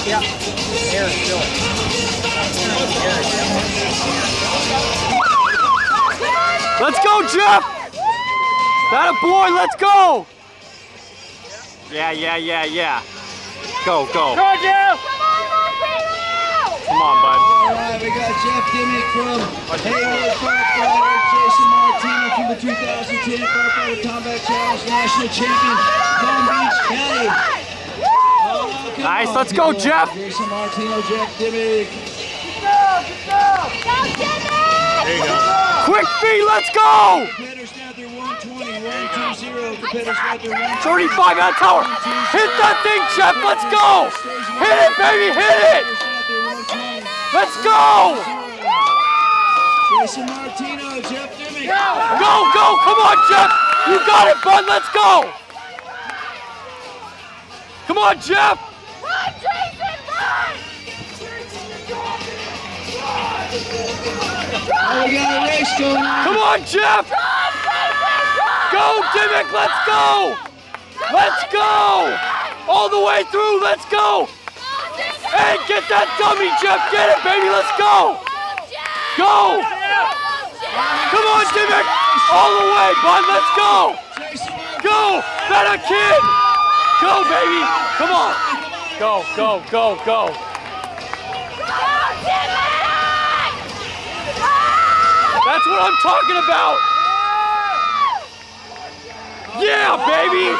Yeah. Air, do it. Let's go, Jeff! That a boy, let's go! Yeah. Go. Come on, Jeff! Come on, bud. All right, we got Jeff Dimmick from Haywood Firefighter, Jason Martino from the 2010 Firefighter Combat Challenge National Champion, Palm Beach County. Oh, Nice, let's go, Jeff. Jason Martino, Jeff Dimmick. There you go. Quick feet, let's go! Competitors now they're 120, 120. Competitors now they're 35 out tower. Hit that thing, Jeff, let's go! Hit it, baby, hit it! Let's go! Jason Martino, Jeff Dimmick. Go, come on, Jeff! You got it, bud, let's go! Come on, Jeff! Run, Jason, run! Oh, we got a race going on. Come on, Jeff! Run, Jason, run! Go, Dimmick, let's go! Let's go! All the way through, let's go! Hey, get that dummy, Jeff! Get it, baby, let's go! Go! Come on, Dimmick! All the way, bud, let's go! Go! Better kid! Go, baby! Come on! Go! That's what I'm talking about! Yeah, baby!